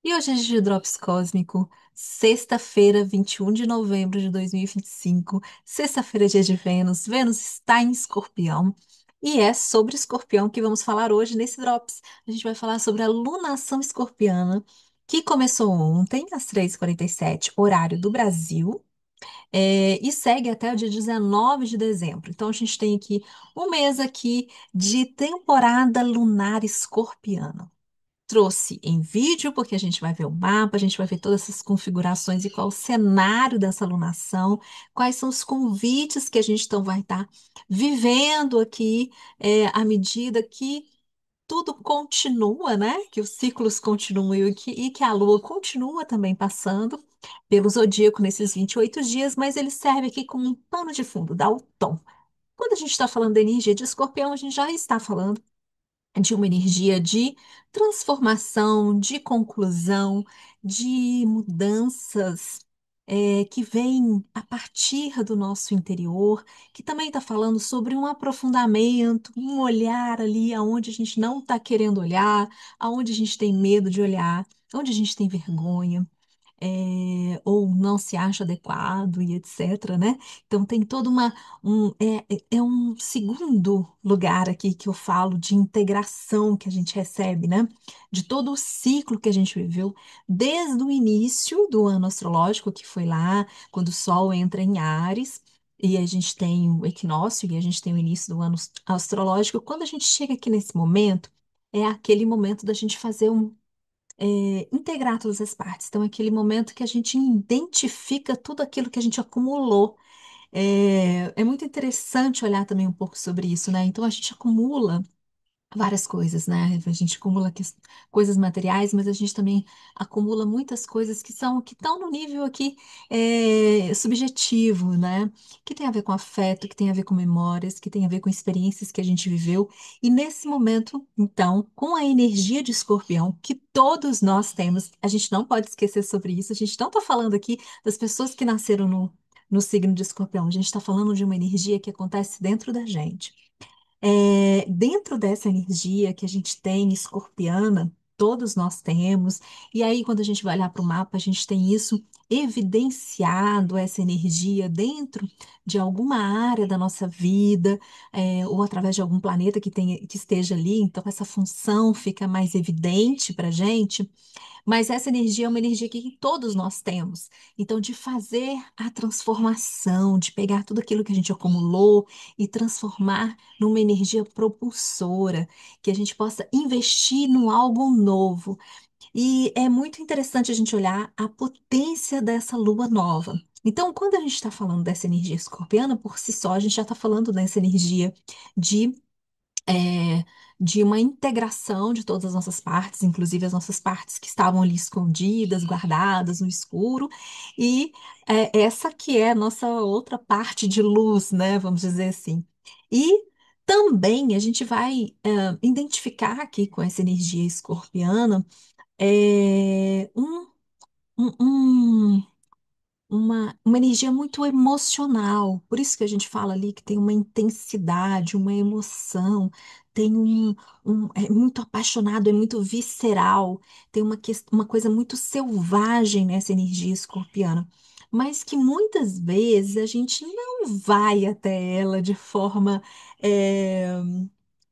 E hoje é Gigi Drops Cósmico, sexta-feira, 21 de novembro de 2025, sexta-feira, dia de Vênus. Vênus está em Escorpião e é sobre Escorpião que vamos falar hoje nesse Drops. A gente vai falar sobre a lunação escorpiana, que começou ontem, às 3h47, horário do Brasil, e segue até o dia 19 de dezembro. Então, a gente tem aqui um mês aqui de temporada lunar escorpiana. Trouxe em vídeo, porque a gente vai ver o mapa, a gente vai ver todas essas configurações e qual o cenário dessa alunação, quais são os convites que a gente então vai estar vivendo aqui, à medida que tudo continua, né? Que os ciclos continuam e que a Lua continua também passando pelo zodíaco nesses 28 dias, mas ele serve aqui como um pano de fundo, dá o tom. Quando a gente está falando da energia de Escorpião, a gente já está falando de uma energia de transformação, de conclusão, de mudanças, que vêm a partir do nosso interior, que também está falando sobre um aprofundamento, um olhar ali aonde a gente não está querendo olhar, aonde a gente tem medo de olhar, onde a gente tem vergonha, ou não se acha adequado e etc, né? Então tem todo é um segundo lugar aqui que eu falo de integração que a gente recebe, né? De todo o ciclo que a gente viveu desde o início do ano astrológico, que foi lá quando o Sol entra em Áries. E a gente tem o equinócio e a gente tem o início do ano astrológico. Quando a gente chega aqui nesse momento, é aquele momento da gente fazer integrar todas as partes. Então, é aquele momento que a gente identifica tudo aquilo que a gente acumulou. É muito interessante olhar também um pouco sobre isso, né? Então, a gente acumula várias coisas, né? A gente acumula coisas materiais, mas a gente também acumula muitas coisas que estão no nível aqui subjetivo, né? Que tem a ver com afeto, que tem a ver com memórias, que tem a ver com experiências que a gente viveu. E nesse momento, então, com a energia de Escorpião que todos nós temos, a gente não pode esquecer sobre isso. A gente não está falando aqui das pessoas que nasceram no signo de Escorpião. A gente está falando de uma energia que acontece dentro da gente. Dentro dessa energia que a gente tem escorpiana, todos nós temos, e aí quando a gente vai olhar para o mapa, a gente tem isso evidenciado, essa energia dentro de alguma área da nossa vida, ou através de algum planeta que esteja ali, então essa função fica mais evidente para a gente. Mas essa energia é uma energia que todos nós temos. Então, de fazer a transformação, de pegar tudo aquilo que a gente acumulou e transformar numa energia propulsora, que a gente possa investir no algo novo. E é muito interessante a gente olhar a potência dessa lua nova. Então, quando a gente está falando dessa energia escorpiana, por si só, a gente já está falando dessa energia de é, de uma integração de todas as nossas partes, inclusive as nossas partes que estavam ali escondidas, guardadas no escuro, e essa que é a nossa outra parte de luz, né? Vamos dizer assim. E também a gente vai identificar aqui com essa energia escorpiana um, um, uma energia muito emocional. Por isso que a gente fala ali que tem uma intensidade, uma emoção, tem é muito apaixonado, é muito visceral, tem uma coisa muito selvagem nessa energia escorpiana. Mas que muitas vezes a gente não vai até ela de forma eh,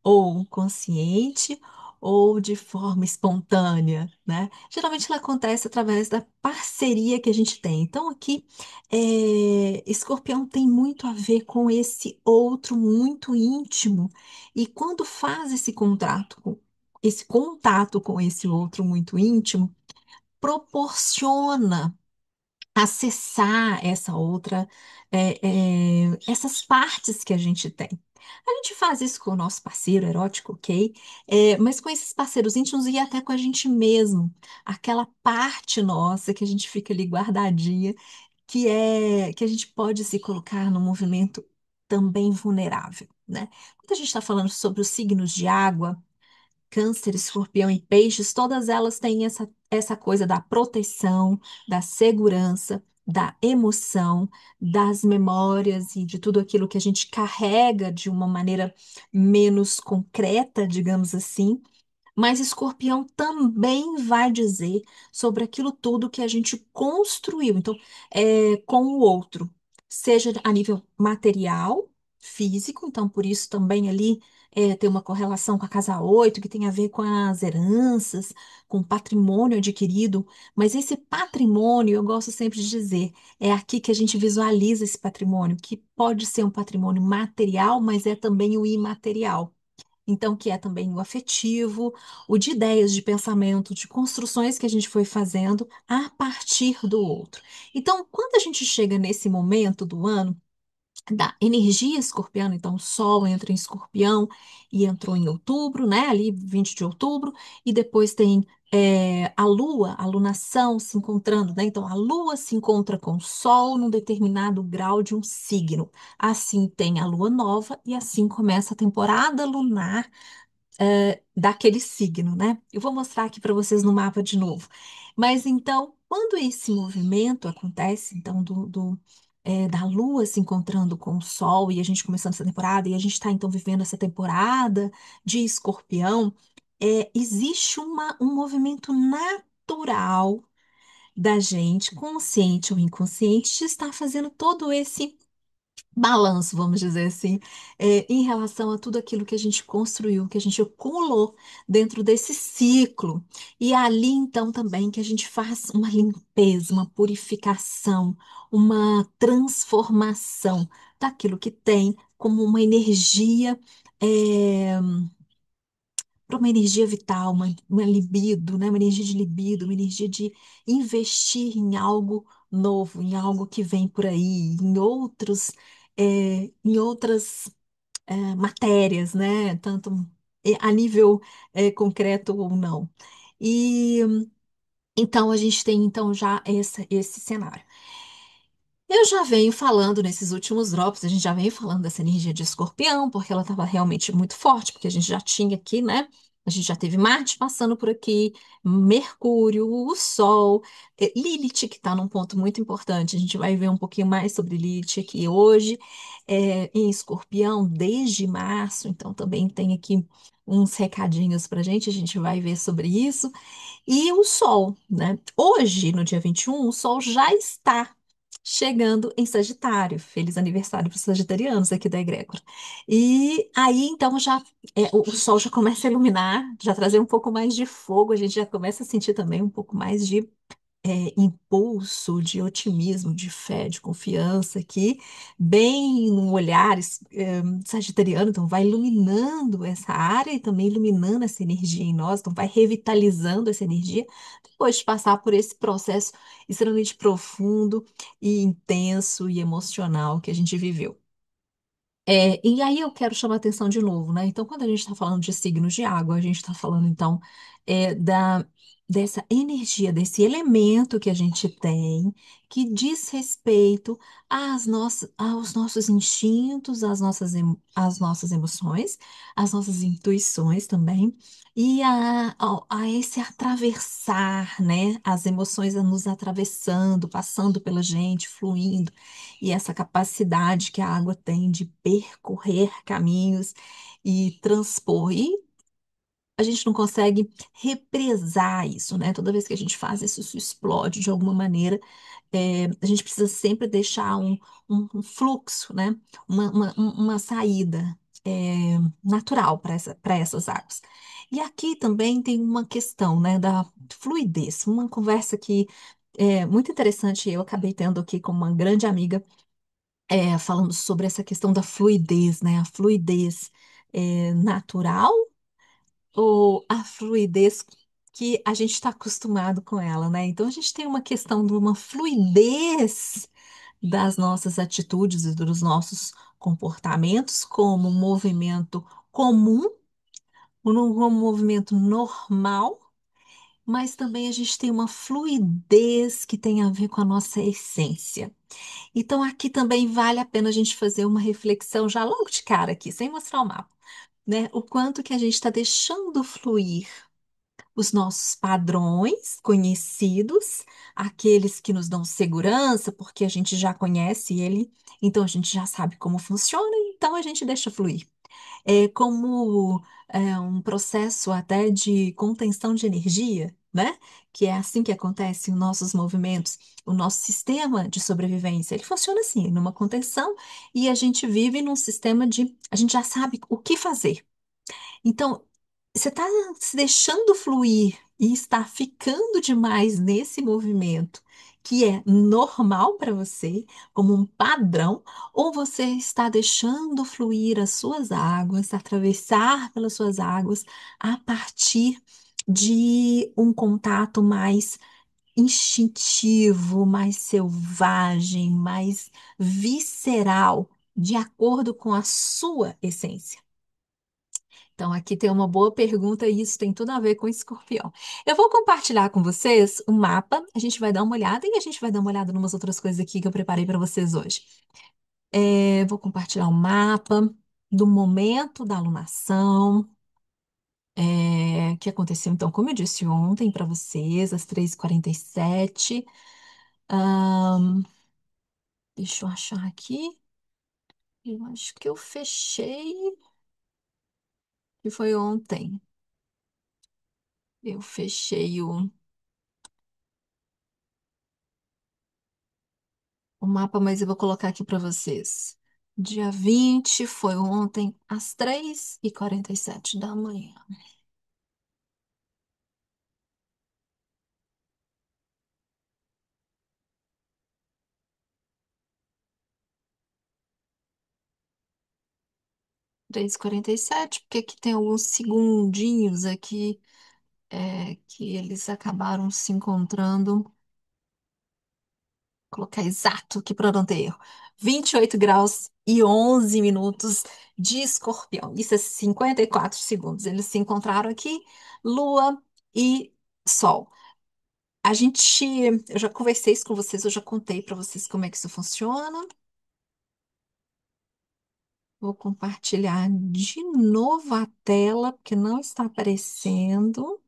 ou consciente ou de forma espontânea, né? Geralmente ela acontece através da parceria que a gente tem. Então, aqui, Escorpião tem muito a ver com esse outro muito íntimo. E quando faz esse contato com esse outro muito íntimo, proporciona acessar essa outra, essas partes que a gente tem. A gente faz isso com o nosso parceiro erótico, ok? Mas com esses parceiros íntimos e até com a gente mesmo. Aquela parte nossa que a gente fica ali guardadinha, que a gente pode se colocar num movimento também vulnerável, né? Quando a gente está falando sobre os signos de água, Câncer, Escorpião e Peixes, todas elas têm essa coisa da proteção, da segurança, da emoção, das memórias e de tudo aquilo que a gente carrega de uma maneira menos concreta, digamos assim, Mas Escorpião também vai dizer sobre aquilo tudo que a gente construiu, então, com o outro, seja a nível material, físico, então por isso também ali tem uma correlação com a casa 8 que tem a ver com as heranças, com o patrimônio adquirido, mas esse patrimônio, eu gosto sempre de dizer, é aqui que a gente visualiza esse patrimônio, que pode ser um patrimônio material, mas é também o imaterial. Então, que é também o afetivo, o de ideias, de pensamento, de construções que a gente foi fazendo a partir do outro. Então, quando a gente chega nesse momento do ano, da energia escorpiana, então o Sol entra em Escorpião e entrou em outubro, né? Ali 20 de outubro, e depois tem a Lua, a lunação se encontrando, né? Então a Lua se encontra com o Sol num determinado grau de um signo. Assim tem a Lua nova e assim começa a temporada lunar daquele signo, né? Eu vou mostrar aqui para vocês no mapa de novo. Mas então, quando esse movimento acontece, então, da Lua se encontrando com o Sol e a gente começando essa temporada, e a gente está então vivendo essa temporada de Escorpião, existe um movimento natural da gente, consciente ou inconsciente, de estar fazendo todo esse balanço, vamos dizer assim, em relação a tudo aquilo que a gente construiu, que a gente acumulou dentro desse ciclo. E é ali, então, também que a gente faz uma limpeza, uma purificação, uma transformação daquilo que tem como uma energia. é, para uma energia vital, uma libido, né? Uma energia de libido, uma energia de investir em algo novo, em algo que vem por aí, em outras matérias, né? Tanto a nível concreto ou não. E então a gente tem então já esse cenário. Eu já venho falando nesses últimos drops, a gente já veio falando dessa energia de escorpião, porque ela estava realmente muito forte, porque a gente já tinha aqui, né? A gente já teve Marte passando por aqui, Mercúrio, o Sol, Lilith, que está num ponto muito importante. A gente vai ver um pouquinho mais sobre Lilith aqui hoje, em escorpião desde março, então também tem aqui uns recadinhos para a gente vai ver sobre isso. E o Sol, né? Hoje, no dia 21, o Sol já está chegando em Sagitário. Feliz aniversário para os sagitarianos aqui da Egrégora. E aí, então, o Sol já começa a iluminar, já trazer um pouco mais de fogo, a gente já começa a sentir também um pouco mais de impulso, de otimismo, de fé, de confiança aqui, bem no olhar sagitariano, então vai iluminando essa área e também iluminando essa energia em nós, então vai revitalizando essa energia, depois de passar por esse processo extremamente profundo e intenso e emocional que a gente viveu. E aí eu quero chamar a atenção de novo, né? Então, quando a gente está falando de signos de água, a gente está falando, então, dessa energia, desse elemento que a gente tem, que diz respeito aos nossos instintos, às nossas emoções, às nossas intuições também, e a esse atravessar, né? As emoções nos atravessando, passando pela gente, fluindo e essa capacidade que a água tem de percorrer caminhos e transpor. E a gente não consegue represar isso, né? Toda vez que a gente faz isso, isso explode de alguma maneira. A gente precisa sempre deixar um fluxo, né? Uma saída natural para essas águas. E aqui também tem uma questão, né, da fluidez, uma conversa que é muito interessante, eu acabei tendo aqui com uma grande amiga falando sobre essa questão da fluidez, né? A fluidez natural ou a fluidez que a gente está acostumado com ela, né? Então a gente tem uma questão de uma fluidez das nossas atitudes e dos nossos comportamentos como um movimento comum, como um movimento normal, mas também a gente tem uma fluidez que tem a ver com a nossa essência. Então, aqui também vale a pena a gente fazer uma reflexão já logo de cara aqui, sem mostrar o mapa, né? O quanto que a gente está deixando fluir os nossos padrões conhecidos, aqueles que nos dão segurança, porque a gente já conhece ele, então a gente já sabe como funciona, então a gente deixa fluir. como um processo até de contenção de energia, né? Que é assim que acontecem os nossos movimentos, o nosso sistema de sobrevivência. Ele funciona assim, numa contenção, e a gente vive num sistema de. A gente já sabe o que fazer. Então, você está se deixando fluir e está ficando demais nesse movimento que é normal para você, como um padrão, ou você está deixando fluir as suas águas, atravessar pelas suas águas a partir de um contato mais instintivo, mais selvagem, mais visceral, de acordo com a sua essência. Então, aqui tem uma boa pergunta e isso tem tudo a ver com escorpião. Eu vou compartilhar com vocês um mapa, a gente vai dar uma olhada e a gente vai dar uma olhada em umas outras coisas aqui que eu preparei para vocês hoje. Vou compartilhar um mapa do momento da alunação, que aconteceu, então, como eu disse ontem para vocês, às 3h47. Deixa eu achar aqui. Eu acho que eu fechei, que foi ontem. Eu fechei o mapa, mas eu vou colocar aqui para vocês. Dia 20 foi ontem, às 3h47 da manhã. Três h 47 porque aqui tem alguns segundinhos aqui que eles acabaram se encontrando. Vou colocar exato aqui para não ter erro. 28 graus e 11 minutos de escorpião. Isso é 54 segundos. Eles se encontraram aqui, Lua e Sol. A gente, eu já conversei isso com vocês, eu já contei para vocês como é que isso funciona. Vou compartilhar de novo a tela, porque não está aparecendo.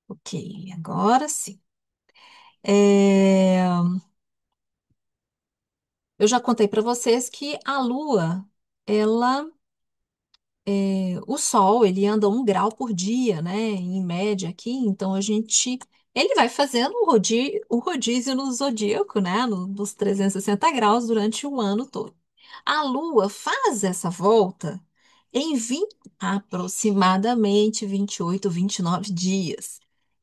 Ok, agora sim. É, eu já contei para vocês que a Lua, ela o Sol, ele anda 1 grau por dia, né? Em média aqui. Então ele vai fazendo o rodízio no zodíaco, né? Nos 360 graus durante o ano todo. A Lua faz essa volta em aproximadamente 28, 29 dias.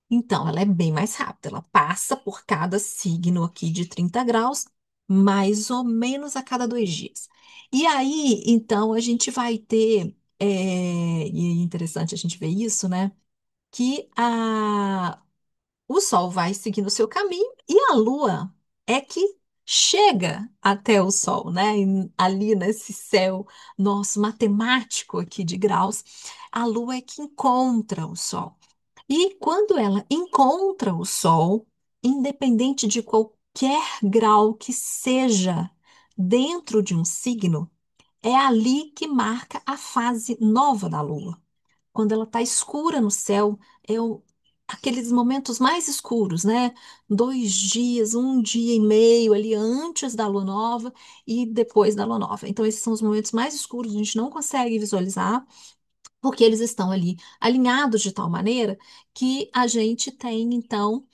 Então, ela é bem mais rápida. Ela passa por cada signo aqui de 30 graus, mais ou menos a cada 2 dias. E aí, então, a gente vai ter, e é interessante a gente ver isso, né? Que o Sol vai seguindo o seu caminho e a Lua é que chega até o Sol, né? Ali nesse céu nosso matemático aqui de graus, a Lua é que encontra o Sol. E quando ela encontra o Sol, independente de qualquer grau que seja dentro de um signo, é ali que marca a fase nova da Lua. Quando ela está escura no céu, é aqueles momentos mais escuros, né? 2 dias, 1 dia e meio ali antes da Lua nova e depois da Lua nova. Então, esses são os momentos mais escuros, a gente não consegue visualizar porque eles estão ali alinhados de tal maneira que a gente tem, então,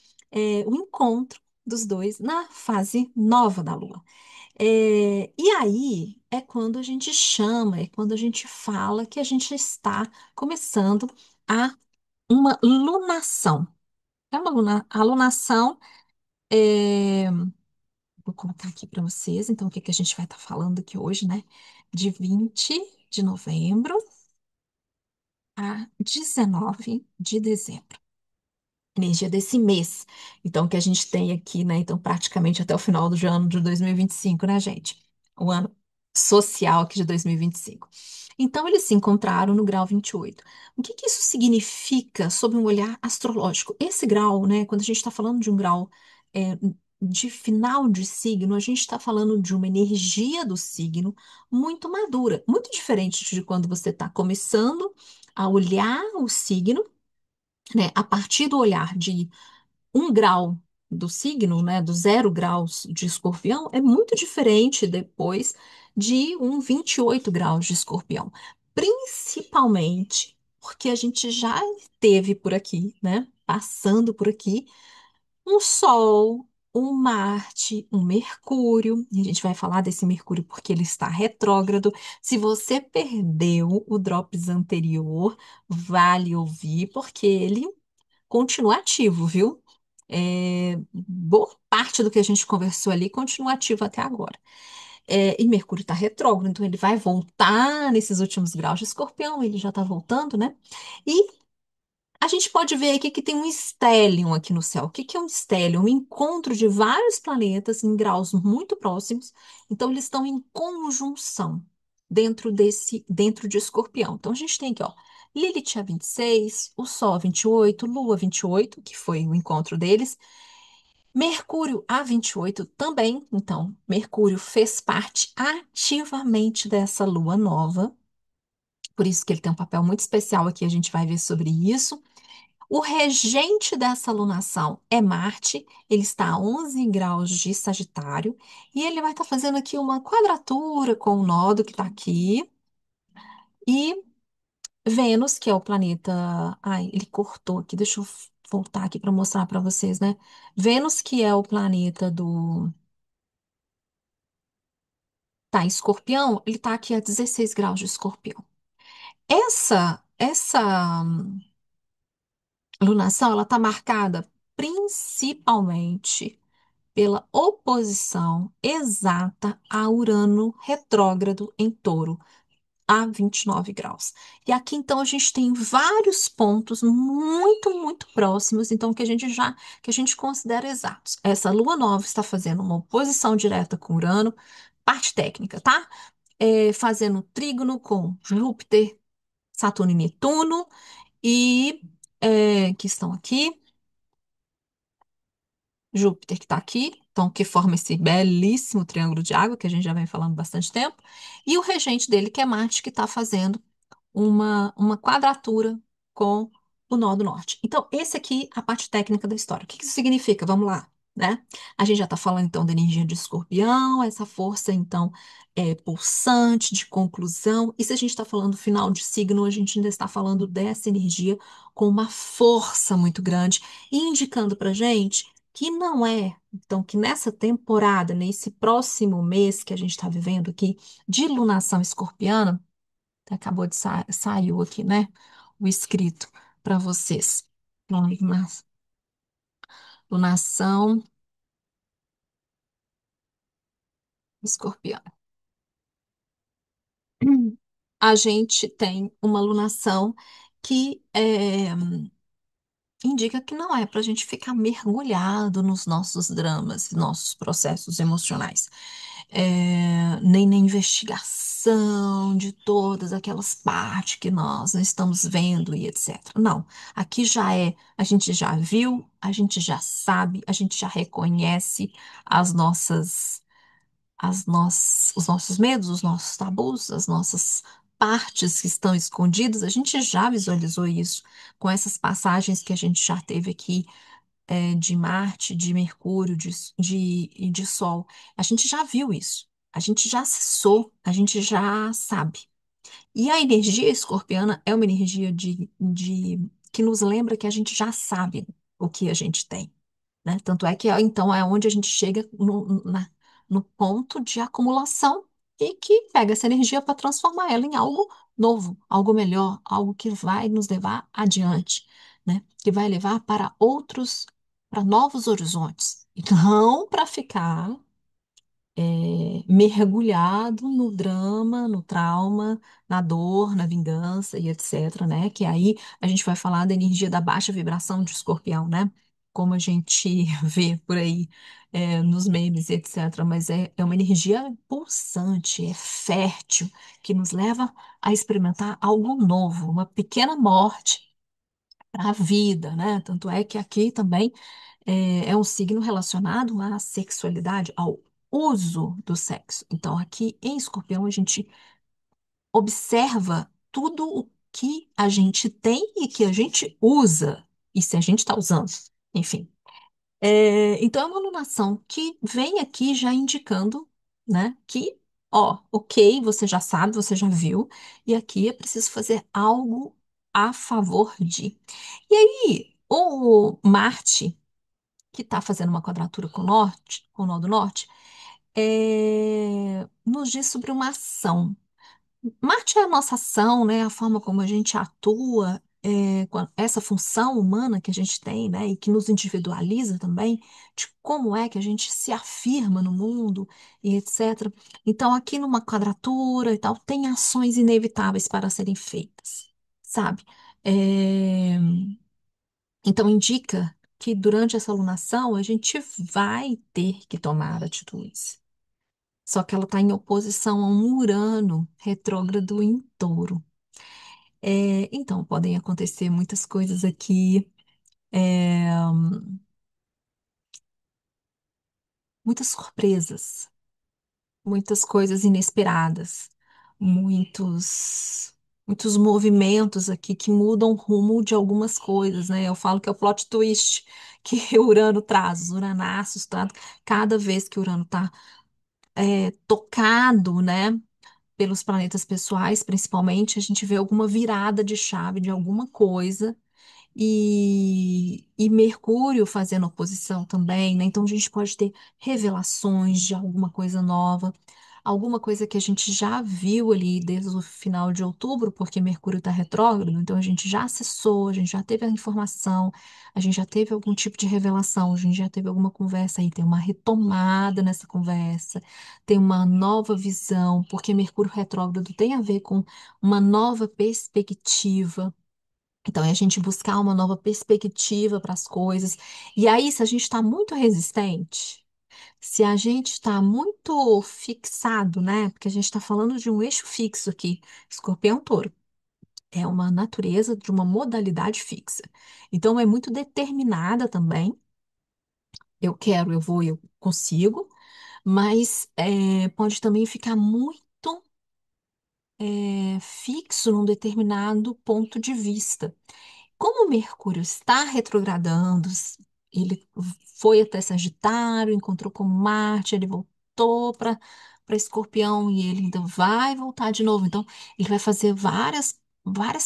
o encontro dos dois na fase nova da Lua. E aí é quando a gente chama, é quando a gente fala que a gente está começando a uma lunação. A lunação, vou colocar aqui para vocês, então, o que que a gente vai estar falando aqui hoje, né? De 20 de novembro a 19 de dezembro. Energia desse mês. Então, que a gente tem aqui, né? Então, praticamente até o final do ano de 2025, né, gente? O ano social aqui de 2025. Então, eles se encontraram no grau 28. O que que isso significa sob um olhar astrológico? Esse grau, né? Quando a gente está falando de um grau é, de final de signo, a gente está falando de uma energia do signo muito madura, muito diferente de quando você está começando a olhar o signo, né, a partir do olhar de 1 grau do signo, né, do 0 graus de Escorpião, é muito diferente depois de um 28 graus de Escorpião. Principalmente porque a gente já teve por aqui, né, passando por aqui, um Sol, um Marte, um Mercúrio. E a gente vai falar desse Mercúrio porque ele está retrógrado. Se você perdeu o Drops anterior, vale ouvir, porque ele continua ativo, viu? Boa parte do que a gente conversou ali continua ativo até agora. E Mercúrio está retrógrado, então ele vai voltar nesses últimos graus de Escorpião, ele já está voltando, né? E a gente pode ver aqui que tem um stellium aqui no céu. O que que é um stellium? Um encontro de vários planetas em graus muito próximos. Então, eles estão em conjunção dentro de Escorpião. Então, a gente tem aqui, ó, Lilith a 26, o Sol a 28, Lua 28, que foi o encontro deles. Mercúrio a 28 também. Então, Mercúrio fez parte ativamente dessa lua nova. Por isso que ele tem um papel muito especial aqui, a gente vai ver sobre isso. O regente dessa lunação é Marte, ele está a 11 graus de Sagitário, e ele vai estar fazendo aqui uma quadratura com o nodo que está aqui, e Vênus, que é o planeta. Ai, ele cortou aqui, deixa eu voltar aqui para mostrar para vocês, né? Vênus, que é o planeta do. Tá, em Escorpião, ele está aqui a 16 graus de Escorpião. Essa lunação, ela está marcada principalmente pela oposição exata a Urano retrógrado em Touro, a 29 graus. E aqui, então, a gente tem vários pontos muito próximos, então, que a gente considera exatos. Essa Lua nova está fazendo uma oposição direta com Urano, parte técnica, tá? Fazendo trígono com Júpiter, Saturno e Netuno, e que estão aqui. Júpiter que está aqui, então que forma esse belíssimo triângulo de água que a gente já vem falando bastante tempo, e o regente dele, que é Marte, que está fazendo uma quadratura com o nó do norte. Então, esse aqui é a parte técnica da história. O que que isso significa? Vamos lá, né? A gente já está falando, então, da energia de escorpião, essa força, então, pulsante, de conclusão. E se a gente está falando do final de signo, a gente ainda está falando dessa energia com uma força muito grande, indicando para gente que não é, então, que nessa temporada, nesse próximo mês que a gente está vivendo aqui, de lunação escorpiana, acabou de saiu aqui, né? O escrito para vocês. Lunação escorpião. A gente tem uma lunação que indica que não é para a gente ficar mergulhado nos nossos dramas, nossos processos emocionais. Nem na investigação de todas aquelas partes que nós não estamos vendo e etc. Não, aqui já a gente já viu, a gente já sabe, a gente já reconhece as nossas, os nossos medos, os nossos tabus, as nossas partes que estão escondidas, a gente já visualizou isso com essas passagens que a gente já teve aqui de Marte, de Mercúrio, e de Sol. A gente já viu isso. A gente já acessou, a gente já sabe. E a energia escorpiana é uma energia que nos lembra que a gente já sabe o que a gente tem, né? Tanto é que então é onde a gente chega no ponto de acumulação e que pega essa energia para transformar ela em algo novo, algo melhor, algo que vai nos levar adiante, né? Que vai levar para novos horizontes, e não para ficar mergulhado no drama, no trauma, na dor, na vingança e etc, né? Que aí a gente vai falar da energia da baixa vibração de escorpião, né? Como a gente vê por aí nos memes e etc. Mas é uma energia pulsante, é fértil, que nos leva a experimentar algo novo, uma pequena morte para a vida, né? Tanto é que aqui também é um signo relacionado à sexualidade, ao uso do sexo. Então, aqui em Escorpião, a gente observa tudo o que a gente tem e que a gente usa, e se a gente está usando, enfim. Então, é uma alunação que vem aqui já indicando, né, que, ó, ok, você já sabe, você já viu, e aqui é preciso fazer algo a favor de. E aí, o Marte, que está fazendo uma quadratura com o norte, com o nó do norte, nos diz sobre uma ação. Marte é a nossa ação, né? A forma como a gente atua, essa função humana que a gente tem, né? E que nos individualiza também, de como é que a gente se afirma no mundo e etc. Então, aqui numa quadratura e tal, tem ações inevitáveis para serem feitas, sabe? É, Então, indica que durante essa alunação a gente vai ter que tomar atitudes. Só que ela está em oposição a um Urano retrógrado em Touro. Então, podem acontecer muitas coisas aqui, é, muitas surpresas, muitas coisas inesperadas, muitos, muitos movimentos aqui que mudam o rumo de algumas coisas, né? Eu falo que é o plot twist que o Urano traz, os uranaços, tá? Cada vez que o Urano está tocado, né? Pelos planetas pessoais, principalmente, a gente vê alguma virada de chave de alguma coisa e Mercúrio fazendo oposição também, né? Então a gente pode ter revelações de alguma coisa nova, alguma coisa que a gente já viu ali desde o final de outubro, porque Mercúrio está retrógrado, então a gente já acessou, a gente já teve a informação, a gente já teve algum tipo de revelação, a gente já teve alguma conversa aí, tem uma retomada nessa conversa, tem uma nova visão, porque Mercúrio retrógrado tem a ver com uma nova perspectiva. Então, é a gente buscar uma nova perspectiva para as coisas. E aí, se a gente está muito resistente, se a gente está muito fixado, né? Porque a gente está falando de um eixo fixo aqui, Escorpião-Touro. É uma natureza de uma modalidade fixa. Então, é muito determinada também. Eu quero, eu vou, eu consigo. Mas pode também ficar muito fixo num determinado ponto de vista. Como o Mercúrio está retrogradando, ele foi até Sagitário, encontrou com Marte, ele voltou para Escorpião e ele ainda vai voltar de novo. Então, ele vai fazer várias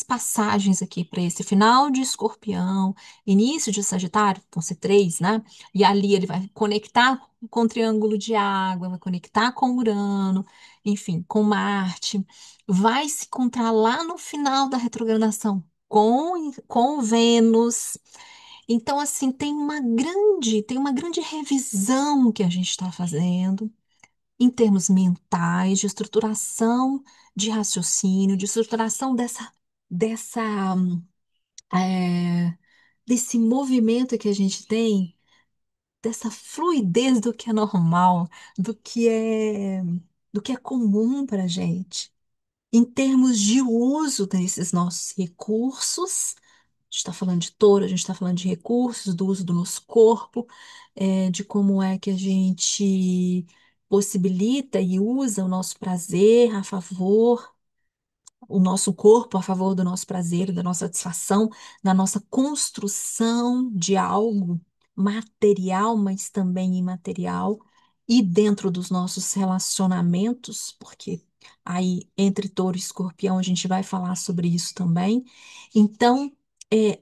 passagens aqui para esse final de Escorpião, início de Sagitário, vão ser três, né? E ali ele vai conectar com o Triângulo de Água, vai conectar com Urano, enfim, com Marte, vai se encontrar lá no final da retrogradação com Vênus. Então, assim, tem uma grande revisão que a gente está fazendo em termos mentais, de estruturação de raciocínio, de estruturação dessa, é, desse movimento que a gente tem, dessa fluidez do que é normal, do que é, do que é comum para a gente. Em termos de uso desses nossos recursos, a gente está falando de touro, a gente está falando de recursos, do uso do nosso corpo, de como é que a gente possibilita e usa o nosso prazer a favor, o nosso corpo a favor do nosso prazer, da nossa satisfação, da nossa construção de algo material, mas também imaterial, e dentro dos nossos relacionamentos, porque aí entre touro e escorpião a gente vai falar sobre isso também. Então,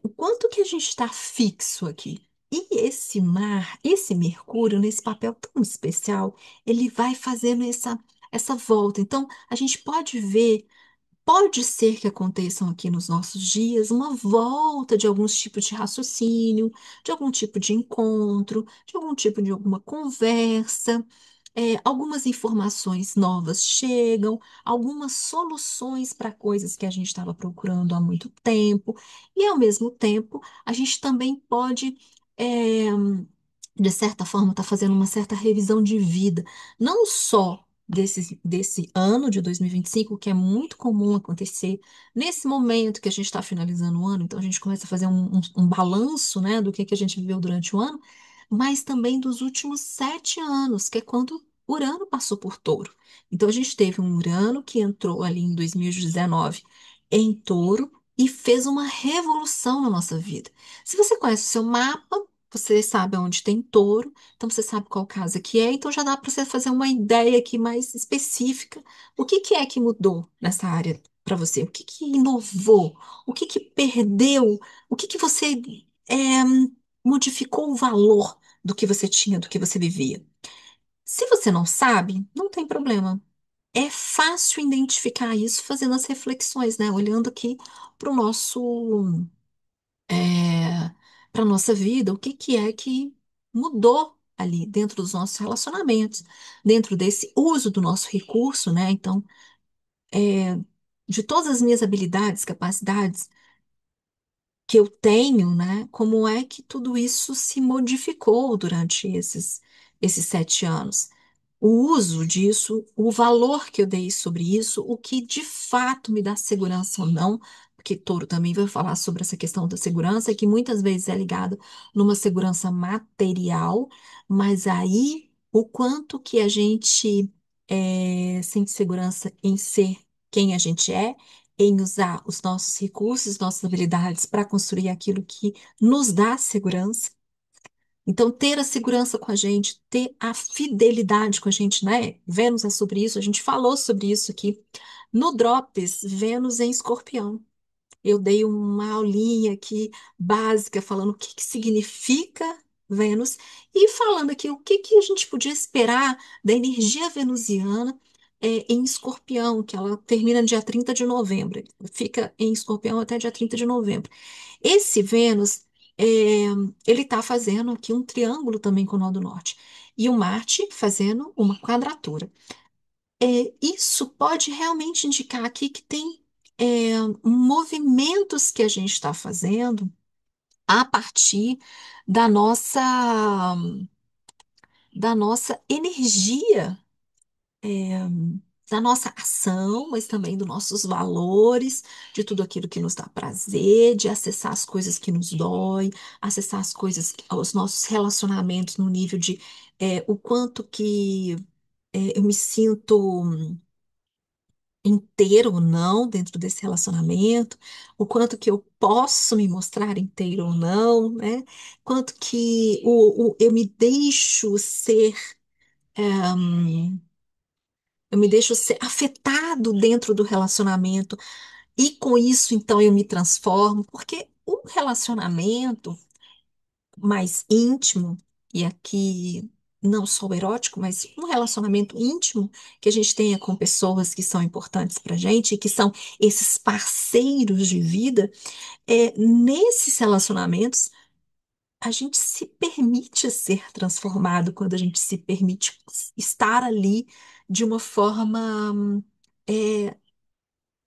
o quanto que a gente está fixo aqui? E esse mar, esse Mercúrio, nesse papel tão especial, ele vai fazendo essa volta. Então, a gente pode ver. Pode ser que aconteçam aqui nos nossos dias uma volta de alguns tipos de raciocínio, de algum tipo de encontro, de algum tipo de alguma conversa. Algumas informações novas chegam, algumas soluções para coisas que a gente estava procurando há muito tempo, e ao mesmo tempo a gente também pode. é, de certa forma, está fazendo uma certa revisão de vida, não só desse ano de 2025, que é muito comum acontecer nesse momento que a gente está finalizando o ano, então a gente começa a fazer um balanço, né, do que a gente viveu durante o ano, mas também dos últimos 7 anos, que é quando Urano passou por Touro. Então a gente teve um Urano que entrou ali em 2019 em Touro e fez uma revolução na nossa vida. Se você conhece o seu mapa, você sabe onde tem touro, então você sabe qual casa que é, então já dá para você fazer uma ideia aqui mais específica. O que que é que mudou nessa área para você? O que que inovou? O que que perdeu? O que que você é, modificou o valor do que você tinha, do que você vivia? Se você não sabe, não tem problema. É fácil identificar isso fazendo as reflexões, né? Olhando aqui para o nosso para nossa vida, o que que é que mudou ali dentro dos nossos relacionamentos, dentro desse uso do nosso recurso, né? Então, de todas as minhas habilidades, capacidades que eu tenho, né? Como é que tudo isso se modificou durante esses 7 anos? O uso disso, o valor que eu dei sobre isso, o que de fato me dá segurança ou não, porque Touro também vai falar sobre essa questão da segurança, que muitas vezes é ligado numa segurança material, mas aí o quanto que a gente sente segurança em ser quem a gente é, em usar os nossos recursos, nossas habilidades para construir aquilo que nos dá segurança. Então, ter a segurança com a gente, ter a fidelidade com a gente, né? Vênus é sobre isso, a gente falou sobre isso aqui. No Drops, Vênus em Escorpião. Eu dei uma aulinha aqui básica falando o que que significa Vênus e falando aqui o que que a gente podia esperar da energia venusiana em Escorpião, que ela termina no dia 30 de novembro, fica em Escorpião até dia 30 de novembro. Esse Vênus, é, ele está fazendo aqui um triângulo também com o Nó do Norte e o Marte fazendo uma quadratura. Isso pode realmente indicar aqui que tem movimentos que a gente está fazendo a partir da nossa, da nossa energia, é, da nossa ação, mas também dos nossos valores, de tudo aquilo que nos dá prazer, de acessar as coisas que nos dói, acessar as coisas, os nossos relacionamentos no nível de o quanto que eu me sinto inteiro ou não dentro desse relacionamento, o quanto que eu posso me mostrar inteiro ou não, né? Quanto que eu me deixo ser, eu me deixo ser afetado dentro do relacionamento e com isso então eu me transformo, porque o relacionamento mais íntimo, e aqui não só o erótico, mas um relacionamento íntimo que a gente tenha com pessoas que são importantes para a gente, e que são esses parceiros de vida, nesses relacionamentos a gente se permite ser transformado quando a gente se permite estar ali de uma forma é,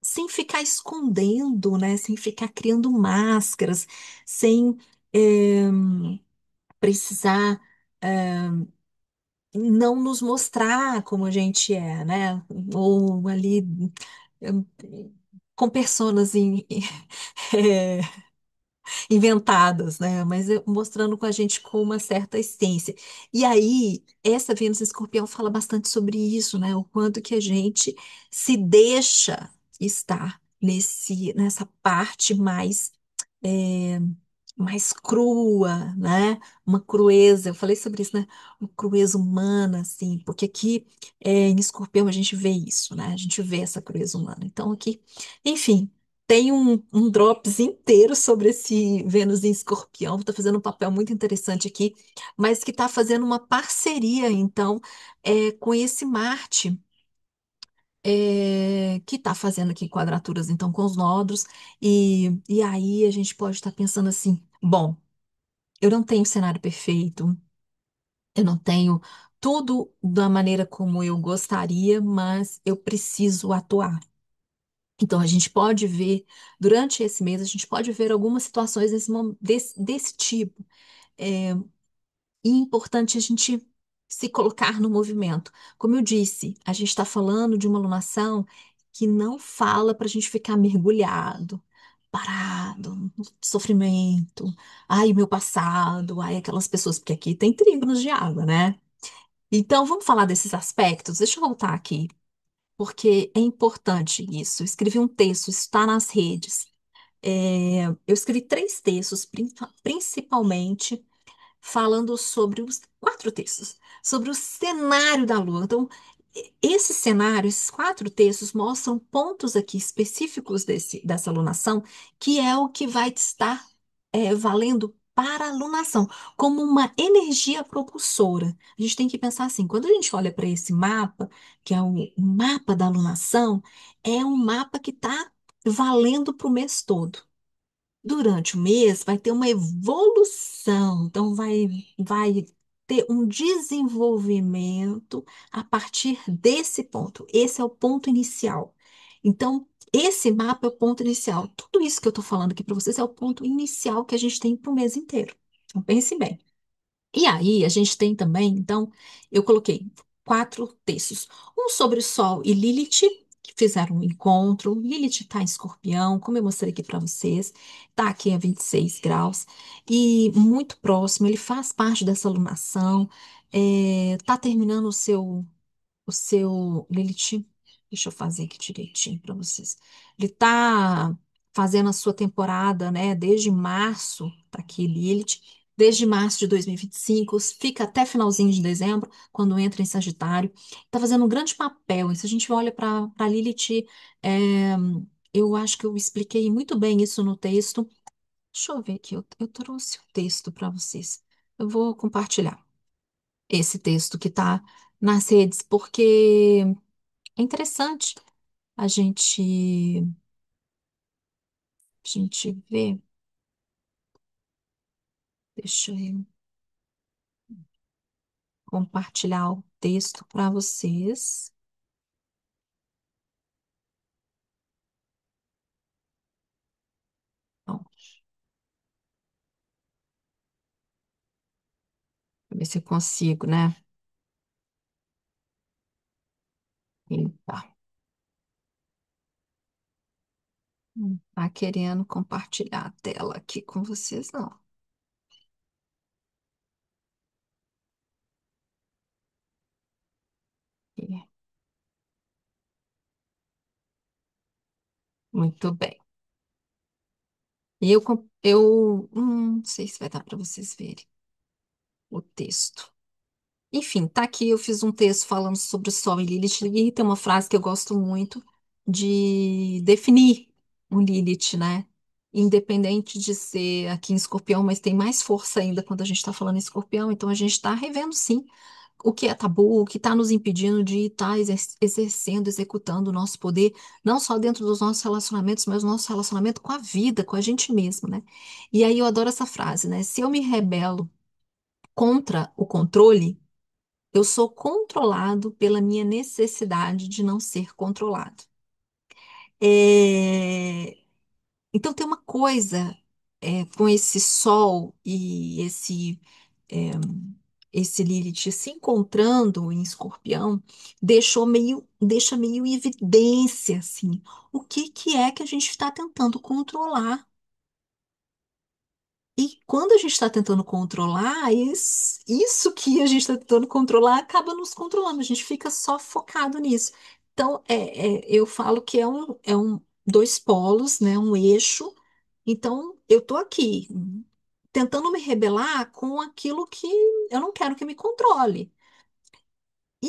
sem ficar escondendo, né? Sem ficar criando máscaras, sem é, precisar não nos mostrar como a gente é, né? Ou ali hum, com personas é, inventadas, né? Mas mostrando com a gente com uma certa essência. E aí, essa Vênus em Escorpião fala bastante sobre isso, né? O quanto que a gente se deixa estar nessa parte é, mais crua, né? Uma crueza, eu falei sobre isso, né? Uma crueza humana, assim, porque aqui em Escorpião a gente vê isso, né? A gente vê essa crueza humana. Então aqui, enfim, tem um drops inteiro sobre esse Vênus em Escorpião, tá fazendo um papel muito interessante aqui, mas que tá fazendo uma parceria, então, com esse Marte. Que está fazendo aqui quadraturas, então, com os nódulos, e aí a gente pode estar pensando assim: bom, eu não tenho cenário perfeito, eu não tenho tudo da maneira como eu gostaria, mas eu preciso atuar. Então, a gente pode ver, durante esse mês, a gente pode ver algumas situações desse tipo. É, e é importante a gente se colocar no movimento. Como eu disse, a gente está falando de uma alunação que não fala para a gente ficar mergulhado, parado, no sofrimento. Ai, meu passado, ai, aquelas pessoas, porque aqui tem trígonos de água, né? Então, vamos falar desses aspectos. Deixa eu voltar aqui, porque é importante isso. Eu escrevi um texto, está nas redes. Eu escrevi 3 textos, principalmente falando sobre os quatro textos, sobre o cenário da Lua. Então, esse cenário, esses quatro textos mostram pontos aqui específicos dessa alunação, que é o que vai estar valendo para a alunação, como uma energia propulsora. A gente tem que pensar assim, quando a gente olha para esse mapa, que é o mapa da alunação, é um mapa que está valendo para o mês todo. Durante o mês vai ter uma evolução, então vai ter um desenvolvimento a partir desse ponto. Esse é o ponto inicial. Então, esse mapa é o ponto inicial. Tudo isso que eu estou falando aqui para vocês é o ponto inicial que a gente tem para o mês inteiro. Então, pense bem. E aí, a gente tem também, então, eu coloquei quatro textos. Um sobre o Sol e Lilith, que fizeram um encontro. Lilith está em Escorpião, como eu mostrei aqui para vocês, está aqui a 26 graus e muito próximo. Ele faz parte dessa alunação, está terminando o seu Lilith, deixa eu fazer aqui direitinho para vocês. Ele está fazendo a sua temporada, né? Desde março, tá aqui Lilith, desde março de 2025, fica até finalzinho de dezembro, quando entra em Sagitário. Está fazendo um grande papel. E se a gente olha para Lilith, é, eu acho que eu expliquei muito bem isso no texto. Deixa eu ver aqui, eu trouxe o texto para vocês. Eu vou compartilhar esse texto que está nas redes, porque é interessante a gente ver. Deixa eu compartilhar o texto para vocês. Bom, ver se eu consigo, né? Eita, não tá querendo compartilhar a tela aqui com vocês, não. É, muito bem. E não sei se vai dar para vocês verem o texto. Enfim, tá aqui, eu fiz um texto falando sobre o Sol e Lilith, e tem uma frase que eu gosto muito de definir o Lilith, né? Independente de ser aqui em Escorpião, mas tem mais força ainda quando a gente está falando em Escorpião, então a gente está revendo sim o que é tabu, o que está nos impedindo de estar exercendo, executando o nosso poder, não só dentro dos nossos relacionamentos, mas o nosso relacionamento com a vida, com a gente mesmo, né? E aí eu adoro essa frase, né? Se eu me rebelo contra o controle, eu sou controlado pela minha necessidade de não ser controlado. É, Então tem uma coisa com esse Sol e é, esse Lilith se encontrando em Escorpião, deixa meio em evidência assim, o que que é que a gente está tentando controlar. E quando a gente está tentando controlar, isso que a gente está tentando controlar acaba nos controlando, a gente fica só focado nisso. Então, eu falo que é um dois polos, né, um eixo. Então, eu estou aqui tentando me rebelar com aquilo que eu não quero que me controle. E,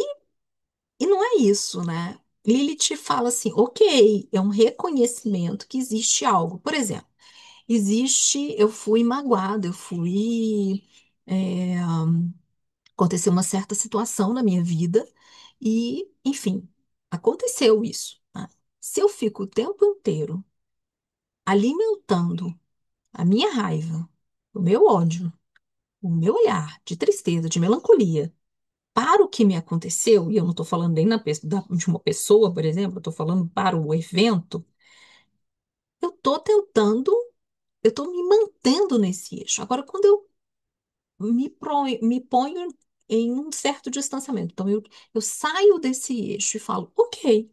e não é isso, né? Lilith fala assim, ok, é um reconhecimento que existe algo. Por exemplo, eu fui magoada, é, aconteceu uma certa situação na minha vida e, enfim, aconteceu isso, né? Se eu fico o tempo inteiro alimentando a minha raiva, o meu ódio, o meu olhar de tristeza, de melancolia, para o que me aconteceu, e eu não estou falando nem de uma pessoa, por exemplo, eu estou falando para o evento, eu estou tentando, eu estou me mantendo nesse eixo. Agora, quando eu me ponho em um certo distanciamento. Então, eu saio desse eixo e falo, ok,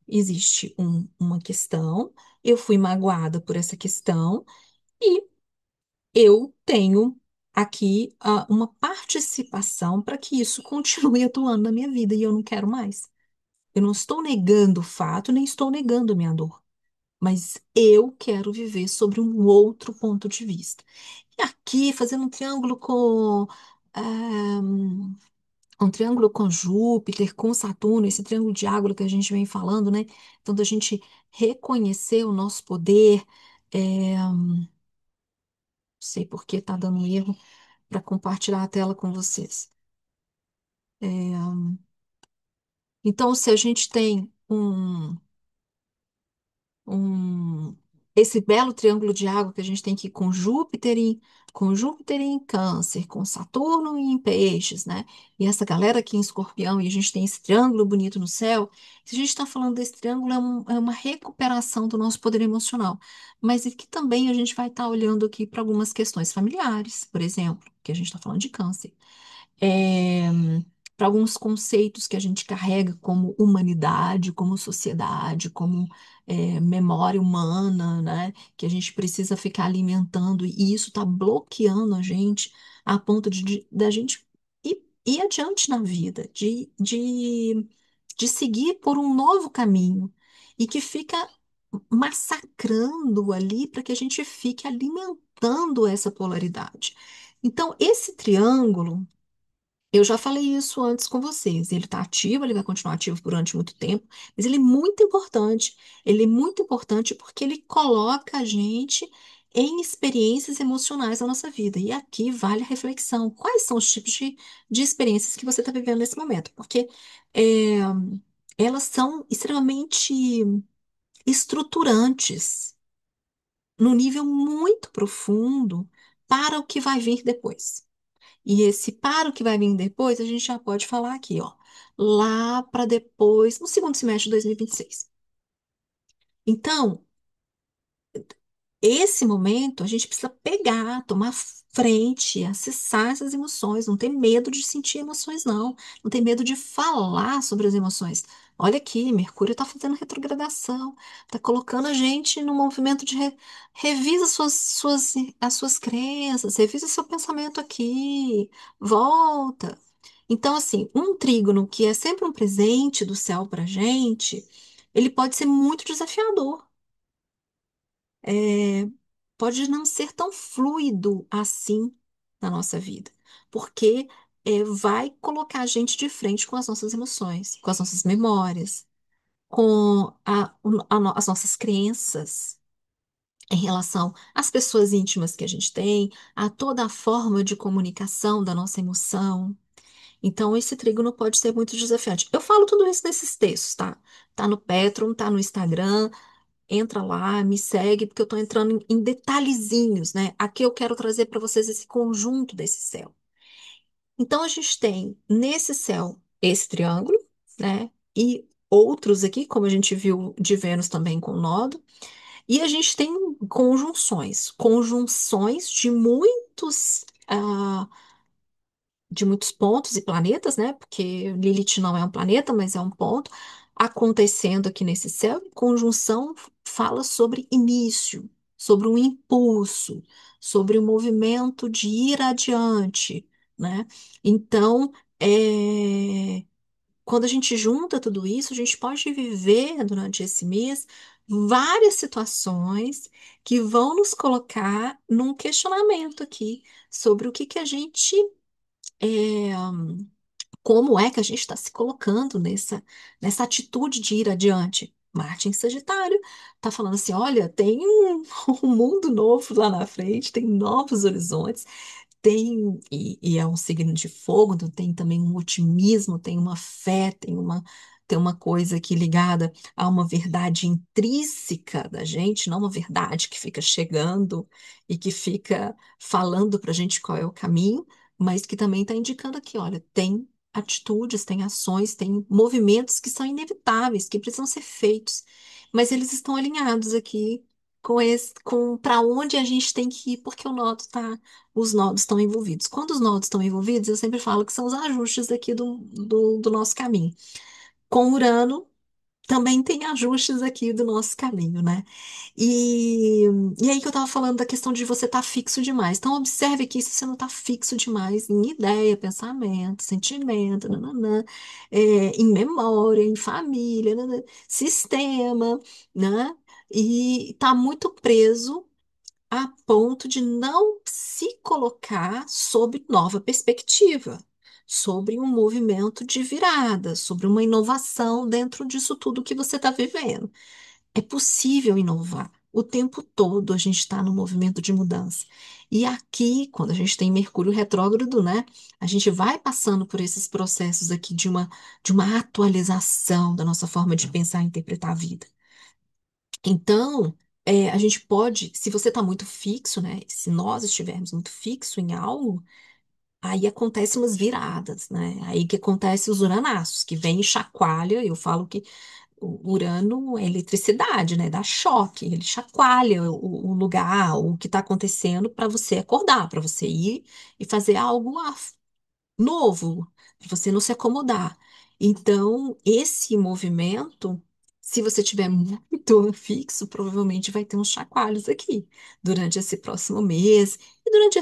existe uma questão, eu fui magoada por essa questão e eu tenho aqui uma participação para que isso continue atuando na minha vida e eu não quero mais. Eu não estou negando o fato, nem estou negando a minha dor, mas eu quero viver sobre um outro ponto de vista. aqui fazendo um triângulo com Júpiter, com Saturno, esse triângulo de água que a gente vem falando, né? Então, da gente reconhecer o nosso poder. Não sei por que tá dando um erro para compartilhar a tela com vocês. Então, se a gente tem um- esse belo triângulo de água que a gente tem aqui com Júpiter em Câncer, com Saturno em Peixes, né? E essa galera aqui em Escorpião, e a gente tem esse triângulo bonito no céu. Se a gente está falando desse triângulo, é uma recuperação do nosso poder emocional. Mas aqui também a gente vai estar olhando aqui para algumas questões familiares, por exemplo, que a gente está falando de Câncer. É, para alguns conceitos que a gente carrega como humanidade, como sociedade, como memória humana, né? Que a gente precisa ficar alimentando, e isso está bloqueando a gente a ponto da gente ir adiante na vida, de seguir por um novo caminho, e que fica massacrando ali para que a gente fique alimentando essa polaridade. Então, esse triângulo. Eu já falei isso antes com vocês. Ele está ativo, ele vai continuar ativo durante muito tempo, mas ele é muito importante. Ele é muito importante porque ele coloca a gente em experiências emocionais da nossa vida. E aqui vale a reflexão. Quais são os tipos de experiências que você está vivendo nesse momento? Porque é, elas são extremamente estruturantes, no nível muito profundo, para o que vai vir depois. E esse para o que vai vir depois, a gente já pode falar aqui, ó. Lá para depois, no segundo semestre de 2026. Então, esse momento a gente precisa pegar, tomar frente, acessar essas emoções, não ter medo de sentir emoções, não. Não ter medo de falar sobre as emoções. Olha aqui, Mercúrio está fazendo retrogradação, está colocando a gente no movimento de revisa as suas crenças, revisa seu pensamento aqui, volta. Então, assim, um trígono que é sempre um presente do céu para gente, ele pode ser muito desafiador. É, pode não ser tão fluido assim na nossa vida, porque vai colocar a gente de frente com as nossas emoções, com as nossas memórias, com as nossas crenças em relação às pessoas íntimas que a gente tem, a toda a forma de comunicação da nossa emoção. Então, esse trígono pode ser muito desafiante. Eu falo tudo isso nesses textos, tá? Tá no Petron, tá no Instagram. Entra lá, me segue, porque eu estou entrando em detalhezinhos, né? Aqui eu quero trazer para vocês esse conjunto desse céu. Então, a gente tem nesse céu esse triângulo, né? E outros aqui, como a gente viu de Vênus também com nodo. E a gente tem conjunções de muitos pontos e planetas, né? Porque Lilith não é um planeta, mas é um ponto acontecendo aqui nesse céu. Conjunção fala sobre início, sobre um impulso, sobre um movimento de ir adiante, né? Então, quando a gente junta tudo isso, a gente pode viver durante esse mês várias situações que vão nos colocar num questionamento aqui sobre o que que a gente é, como é que a gente está se colocando nessa atitude de ir adiante. Marte em Sagitário está falando assim: olha, tem um mundo novo lá na frente, tem novos horizontes, e é um signo de fogo, então tem também um otimismo, tem uma fé, tem uma coisa aqui ligada a uma verdade intrínseca da gente, não uma verdade que fica chegando e que fica falando para a gente qual é o caminho, mas que também está indicando aqui, olha, tem atitudes, tem ações, tem movimentos que são inevitáveis, que precisam ser feitos, mas eles estão alinhados aqui com para onde a gente tem que ir, porque os nodos estão envolvidos. Quando os nodos estão envolvidos, eu sempre falo que são os ajustes aqui do nosso caminho. Com Urano, também tem ajustes aqui do nosso caminho, né? E, e aí que eu tava falando da questão de você estar fixo demais. Então, observe aqui se você não está fixo demais em ideia, pensamento, sentimento, nananã, em memória, em família, nananã, sistema, né? E está muito preso a ponto de não se colocar sob nova perspectiva, sobre um movimento de virada, sobre uma inovação dentro disso tudo que você está vivendo. É possível inovar. O tempo todo a gente está no movimento de mudança. E aqui, quando a gente tem Mercúrio retrógrado, né, a gente vai passando por esses processos aqui de uma atualização da nossa forma de pensar e interpretar a vida. Então, a gente pode, se você está muito fixo, né, se nós estivermos muito fixo em algo, aí acontecem umas viradas, né? Aí que acontece os uranaços, que vem e chacoalha. Eu falo que o Urano é eletricidade, né? Dá choque, ele chacoalha o lugar, o que está acontecendo para você acordar, para você ir e fazer algo novo, para você não se acomodar. Então, esse movimento, se você tiver muito fixo, provavelmente vai ter uns chacoalhos aqui durante esse próximo mês e durante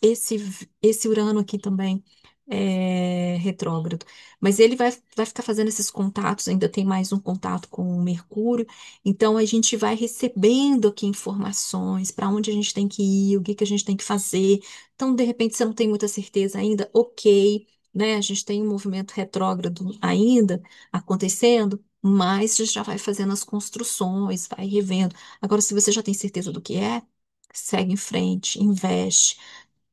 esse, esse Urano aqui também retrógrado. Mas ele vai ficar fazendo esses contatos, ainda tem mais um contato com o Mercúrio, então a gente vai recebendo aqui informações para onde a gente tem que ir, o que que a gente tem que fazer. Então, de repente, você não tem muita certeza ainda, ok, né? A gente tem um movimento retrógrado ainda acontecendo, mas já vai fazendo as construções, vai revendo. Agora, se você já tem certeza do que é, segue em frente, investe,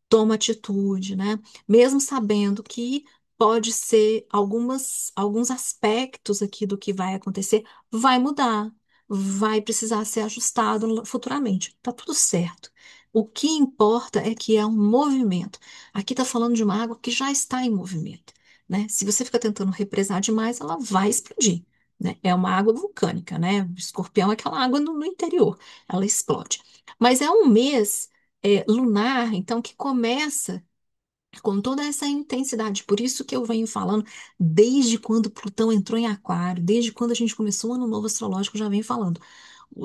toma atitude, né? Mesmo sabendo que pode ser alguns aspectos aqui do que vai acontecer, vai mudar, vai precisar ser ajustado futuramente. Tá tudo certo. O que importa é que é um movimento. Aqui está falando de uma água que já está em movimento, né? Se você fica tentando represar demais, ela vai explodir, né? É uma água vulcânica, né? O escorpião é aquela água no interior, ela explode. Mas é um mês lunar, então, que começa com toda essa intensidade. Por isso que eu venho falando, desde quando Plutão entrou em Aquário, desde quando a gente começou o ano novo astrológico, já venho falando.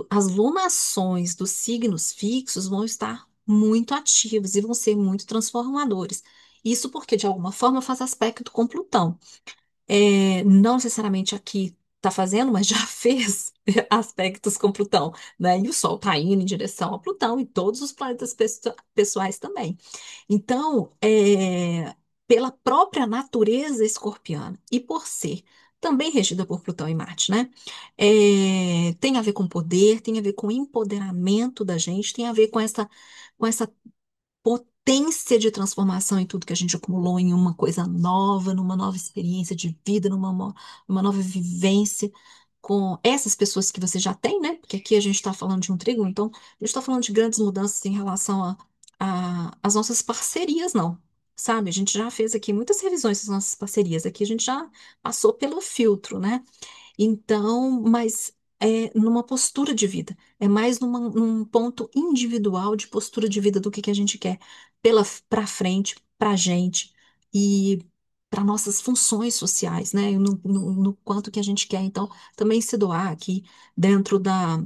As lunações dos signos fixos vão estar muito ativas e vão ser muito transformadores. Isso porque, de alguma forma, faz aspecto com Plutão. Não necessariamente aqui está fazendo, mas já fez aspectos com Plutão, né? E o Sol está indo em direção a Plutão e todos os planetas pessoais também. Então, pela própria natureza escorpiana e por ser também regida por Plutão e Marte, né? Tem a ver com poder, tem a ver com empoderamento da gente, tem a ver com essa potência de transformação em tudo que a gente acumulou em uma coisa nova, numa nova experiência de vida, numa nova vivência com essas pessoas que você já tem, né? Porque aqui a gente está falando de um trígono, então a gente está falando de grandes mudanças em relação às nossas parcerias, não. Sabe, a gente já fez aqui muitas revisões das nossas parcerias. Aqui a gente já passou pelo filtro, né? Então, mas é numa postura de vida, é mais num ponto individual de postura de vida do que a gente quer para frente, para a gente e para nossas funções sociais, né? E no quanto que a gente quer, então, também se doar aqui dentro da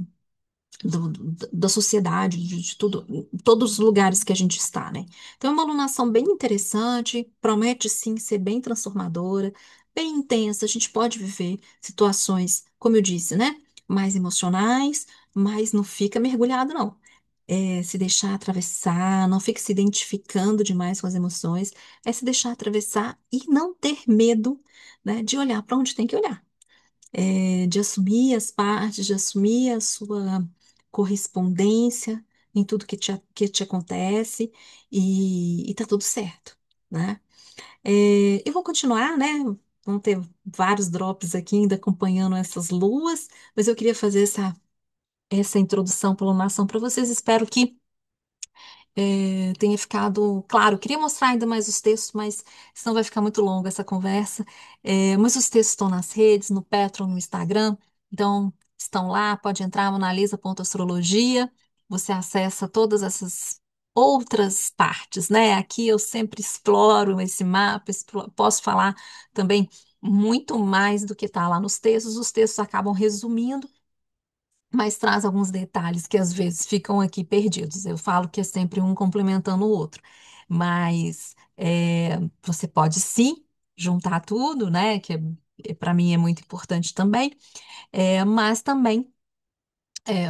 sociedade, de tudo, todos os lugares que a gente está, né? Então, é uma alunação bem interessante, promete sim ser bem transformadora, bem intensa. A gente pode viver situações, como eu disse, né? Mais emocionais, mas não fica mergulhado, não. Se deixar atravessar, não fique se identificando demais com as emoções, é se deixar atravessar e não ter medo, né, de olhar para onde tem que olhar, de assumir as partes, de assumir a sua correspondência em tudo que te acontece e tá tudo certo, né? Eu vou continuar, né? Vão ter vários drops aqui ainda acompanhando essas luas, mas eu queria fazer essa introdução pela nação para vocês. Espero que tenha ficado claro. Queria mostrar ainda mais os textos, mas senão vai ficar muito longa essa conversa. Mas os textos estão nas redes, no Patreon, no Instagram, então estão lá, pode entrar, monalisa.astrologia, você acessa todas essas outras partes, né? Aqui eu sempre exploro esse mapa, posso falar também muito mais do que está lá nos textos, os textos acabam resumindo, mas traz alguns detalhes que às vezes ficam aqui perdidos. Eu falo que é sempre um complementando o outro, mas você pode sim juntar tudo, né? Que para mim é muito importante também, mas também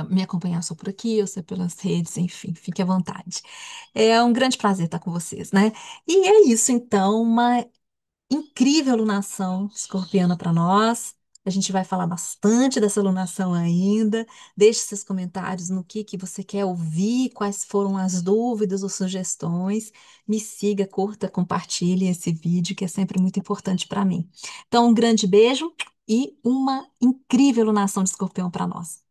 me acompanhar só por aqui, ou seja pelas redes, enfim, fique à vontade. É um grande prazer estar com vocês, né? E é isso, então, uma incrível alunação escorpiana para nós. A gente vai falar bastante dessa alunação ainda. Deixe seus comentários no que você quer ouvir, quais foram as dúvidas ou sugestões. Me siga, curta, compartilhe esse vídeo, que é sempre muito importante para mim. Então, um grande beijo e uma incrível alunação de escorpião para nós.